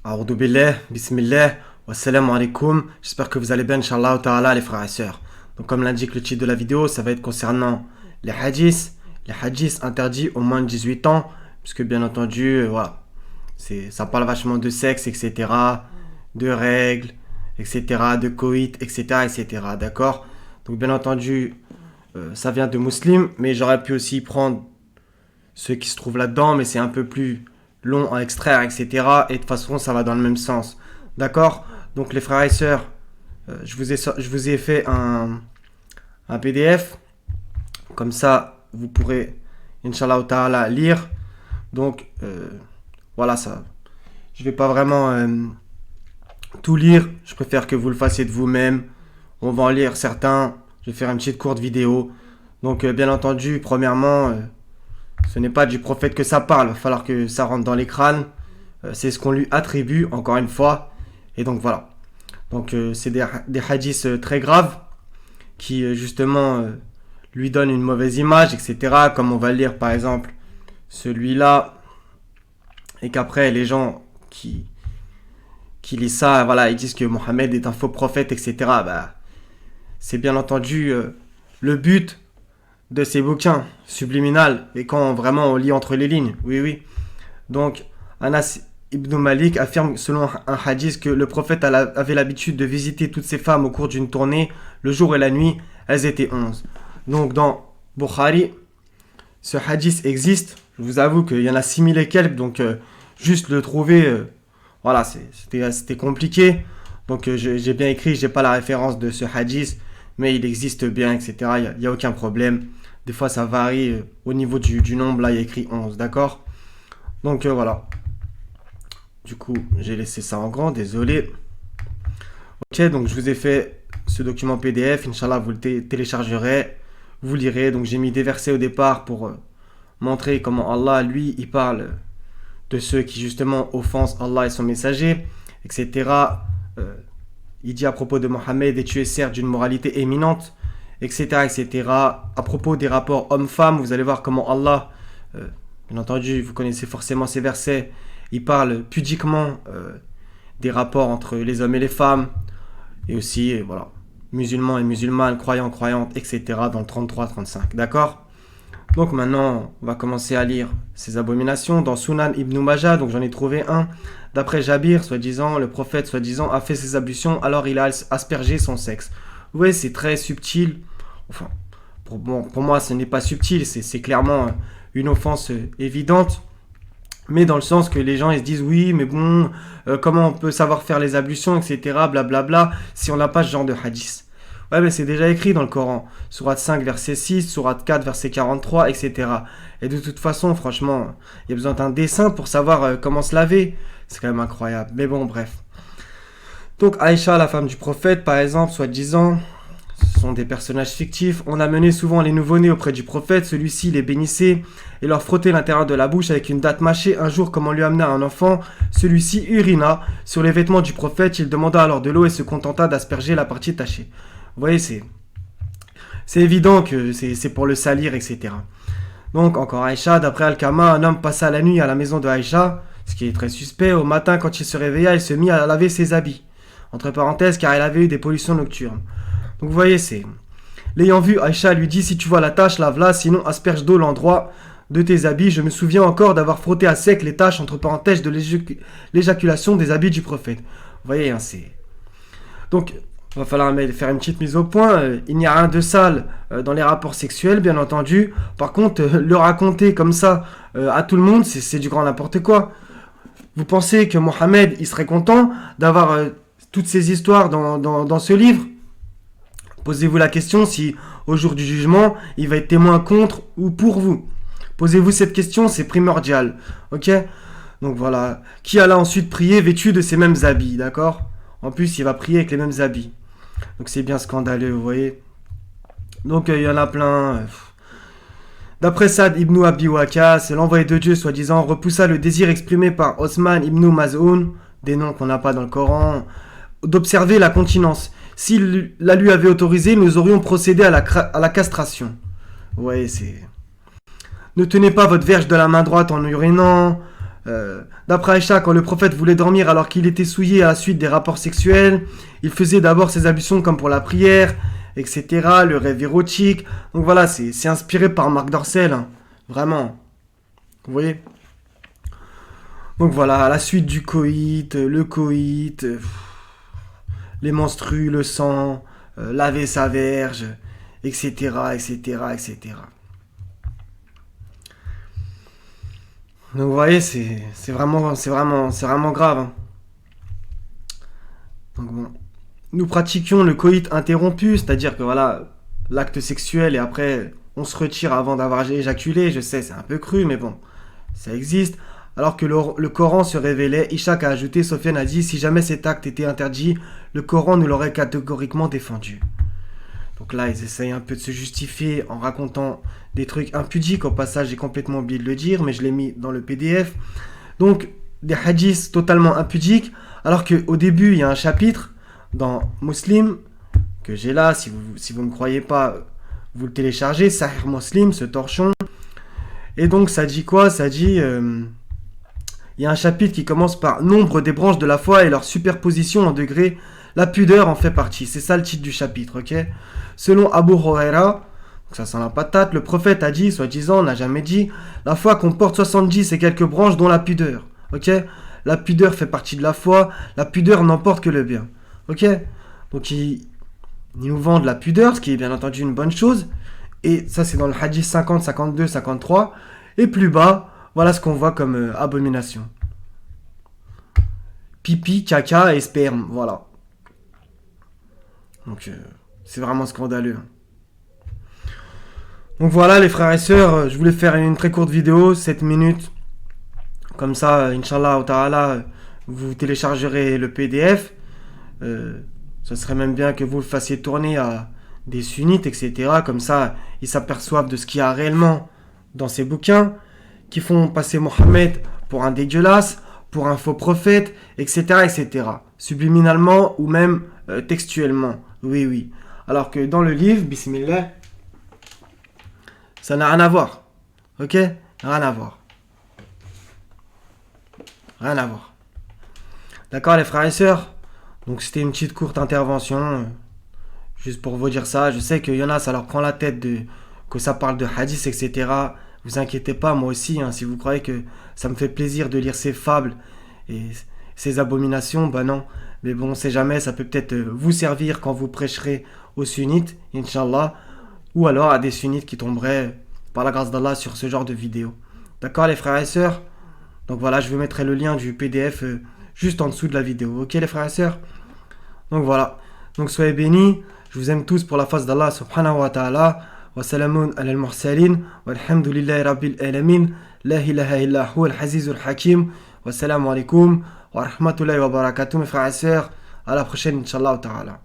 A'oudou billah, bismillah, wassalamu alaikum. J'espère que vous allez bien, Inch'Allah ta'ala, les frères et sœurs. Donc, comme l'indique le titre de la vidéo, ça va être concernant les hadiths. Les hadiths interdits aux moins de 18 ans, puisque bien entendu, voilà, ça parle vachement de sexe, etc., de règles, etc., de coït, etc., etc., d'accord? Donc, bien entendu, ça vient de musulmans, mais j'aurais pu aussi prendre ceux qui se trouvent là-dedans, mais c'est un peu plus long à extraire, etc. Et de toute façon, ça va dans le même sens. D'accord? Donc, les frères et sœurs, je vous ai fait un PDF. Comme ça, vous pourrez, Inch'Allah ta'ala, lire. Donc, voilà, ça. Je vais pas vraiment tout lire. Je préfère que vous le fassiez de vous-même. On va en lire certains. Je vais faire une petite courte vidéo. Donc, bien entendu, premièrement, ce n'est pas du prophète que ça parle. Il va falloir que ça rentre dans les crânes. C'est ce qu'on lui attribue, encore une fois. Et donc, voilà. Donc, c'est des hadiths très graves qui, justement, lui donnent une mauvaise image, etc. Comme on va le lire, par exemple, celui-là. Et qu'après, les gens qui lisent ça, voilà, ils disent que Mohammed est un faux prophète, etc. Bah, c'est bien entendu le but de ces bouquins subliminales, et quand vraiment on lit entre les lignes, oui, oui. Donc, Anas ibn Malik affirme selon un hadith que le prophète avait l'habitude de visiter toutes ses femmes au cours d'une tournée, le jour et la nuit, elles étaient 11. Donc, dans Bukhari, ce hadith existe, je vous avoue qu'il y en a 6000 et quelques, donc juste le trouver, voilà, c'était compliqué. Donc, j'ai bien écrit, j'ai pas la référence de ce hadith, mais il existe bien, etc. Il n'y a aucun problème. Des fois, ça varie au niveau du nombre. Là, il y a écrit 11, d'accord? Donc, voilà. Du coup, j'ai laissé ça en grand, désolé. Ok, donc je vous ai fait ce document PDF. Inch'Allah, vous le téléchargerez. Vous lirez. Donc, j'ai mis des versets au départ pour montrer comment Allah, lui, il parle de ceux qui, justement, offensent Allah et son messager, etc. Il dit à propos de Mohammed, et tu es certes d'une moralité éminente, etc., etc. À propos des rapports hommes-femmes, vous allez voir comment Allah, bien entendu, vous connaissez forcément ces versets, il parle pudiquement des rapports entre les hommes et les femmes, et aussi, voilà, musulmans et musulmanes, croyants, croyantes, etc., dans le 33-35, d'accord? Donc maintenant, on va commencer à lire ces abominations dans Sunan ibn Majah, donc j'en ai trouvé un. D'après Jabir, soi-disant, le prophète, soi-disant, a fait ses ablutions, alors il a aspergé son sexe. Vous voyez, c'est très subtil. Enfin, pour moi, ce n'est pas subtil, c'est clairement une offense évidente. Mais dans le sens que les gens, ils se disent, oui, mais bon, comment on peut savoir faire les ablutions, etc., blablabla, si on n'a pas ce genre de hadith. Ouais, mais c'est déjà écrit dans le Coran. Sourate 5, verset 6, Sourate 4, verset 43, etc. Et de toute façon, franchement, il y a besoin d'un dessin pour savoir comment se laver. C'est quand même incroyable. Mais bon, bref. Donc, Aïcha, la femme du prophète, par exemple, soi-disant, ce sont des personnages fictifs. On amenait souvent les nouveau-nés auprès du prophète. Celui-ci les bénissait et leur frottait l'intérieur de la bouche avec une date mâchée. Un jour, comme on lui amena un enfant, celui-ci urina sur les vêtements du prophète. Il demanda alors de l'eau et se contenta d'asperger la partie tachée. Vous voyez, c'est évident que c'est pour le salir, etc. Donc, encore Aïcha, d'après Al-Kama, un homme passa la nuit à la maison de Aïcha, ce qui est très suspect. Au matin, quand il se réveilla, il se mit à laver ses habits. Entre parenthèses, car il avait eu des pollutions nocturnes. Donc, vous voyez, c'est... L'ayant vu, Aïcha lui dit, si tu vois la tache, lave-la, sinon asperge d'eau l'endroit de tes habits. Je me souviens encore d'avoir frotté à sec les taches, entre parenthèses, de l'éjaculation des habits du prophète. Vous voyez, hein, c'est... Donc... il va falloir faire une petite mise au point. Il n'y a rien de sale dans les rapports sexuels, bien entendu. Par contre, le raconter comme ça à tout le monde, c'est du grand n'importe quoi. Vous pensez que Mohammed, il serait content d'avoir toutes ces histoires dans ce livre? Posez-vous la question si, au jour du jugement, il va être témoin contre ou pour vous. Posez-vous cette question, c'est primordial. Ok? Donc voilà. Qui alla ensuite prier vêtu de ces mêmes habits, d'accord? En plus, il va prier avec les mêmes habits. Donc c'est bien scandaleux, vous voyez. Donc il y en a plein. D'après Saad ibn Abi Waqqas, l'envoyé de Dieu, soi-disant, repoussa le désir exprimé par Osman ibn Maz'un, des noms qu'on n'a pas dans le Coran, d'observer la continence. S'il la lui avait autorisé, nous aurions procédé à la castration. Vous voyez, c'est... Ne tenez pas votre verge de la main droite en urinant. D'après Aïcha, quand le prophète voulait dormir alors qu'il était souillé à la suite des rapports sexuels, il faisait d'abord ses ablutions comme pour la prière, etc. Le rêve érotique. Donc voilà, c'est inspiré par Marc Dorcel, hein. Vraiment. Vous voyez? Donc voilà, à la suite du coït, le coït, les menstrues, le sang, laver sa verge, etc., etc., etc. Donc vous voyez, c'est vraiment grave, hein. Donc bon, nous pratiquions le coït interrompu, c'est-à-dire que voilà, l'acte sexuel et après on se retire avant d'avoir éjaculé. Je sais, c'est un peu cru, mais bon, ça existe. Alors que le Coran se révélait, Ishaq a ajouté, Sofiane a dit, si jamais cet acte était interdit, le Coran nous l'aurait catégoriquement défendu. Donc là, ils essayent un peu de se justifier en racontant des trucs impudiques. Au passage, j'ai complètement oublié de le dire, mais je l'ai mis dans le PDF. Donc, des hadiths totalement impudiques, alors qu'au début, il y a un chapitre dans Muslim, que j'ai là, si vous ne me croyez pas, vous le téléchargez, Sahih Muslim, ce torchon. Et donc, ça dit quoi? Ça dit... il y a un chapitre qui commence par nombre des branches de la foi et leur superposition en degrés. La pudeur en fait partie. C'est ça le titre du chapitre, ok? Selon Abu Huraira, ça sent la patate, le prophète a dit, soi-disant, n'a jamais dit, la foi comporte 70 et quelques branches dont la pudeur, ok? La pudeur fait partie de la foi, la pudeur n'emporte que le bien, ok? Donc ils nous vendent la pudeur, ce qui est bien entendu une bonne chose, et ça c'est dans le hadith 50, 52, 53, et plus bas, voilà ce qu'on voit comme abomination. Pipi, caca et sperme, voilà. Donc c'est vraiment scandaleux. Donc voilà les frères et sœurs, je voulais faire une très courte vidéo, 7 minutes. Comme ça, Inch'Allah ta'ala, vous téléchargerez le PDF. Ce serait même bien que vous le fassiez tourner à des sunnites, etc. Comme ça, ils s'aperçoivent de ce qu'il y a réellement dans ces bouquins, qui font passer Mohammed pour un dégueulasse, pour un faux prophète, etc. etc. Subliminalement ou même textuellement. Oui, oui. Alors que dans le livre, Bismillah, ça n'a rien à voir. Ok? Rien à voir. Rien à voir. D'accord les frères et sœurs? Donc c'était une petite courte intervention. Juste pour vous dire ça. Je sais qu'il y en a, ça leur prend la tête que ça parle de hadith, etc. Vous inquiétez pas, moi aussi. Hein, si vous croyez que ça me fait plaisir de lire ces fables et ces abominations, bah non. Mais bon, on sait jamais, ça peut peut-être vous servir quand vous prêcherez aux sunnites, Inch'Allah. Ou alors à des sunnites qui tomberaient, par la grâce d'Allah, sur ce genre de vidéo. D'accord les frères et sœurs? Donc voilà, je vous mettrai le lien du PDF juste en dessous de la vidéo. Ok les frères et sœurs? Donc voilà. Donc soyez bénis. Je vous aime tous pour la face d'Allah subhanahu wa ta'ala. Wa salamun ala al-mursalin. Walhamdulillahi rabbil alamin. La ilaha illa huwa al-azizul hakim. Wa salamu alaikum wa rahmatullahi wa barakatuh mes frères et sœurs. À la prochaine, Inch'Allah ta'ala.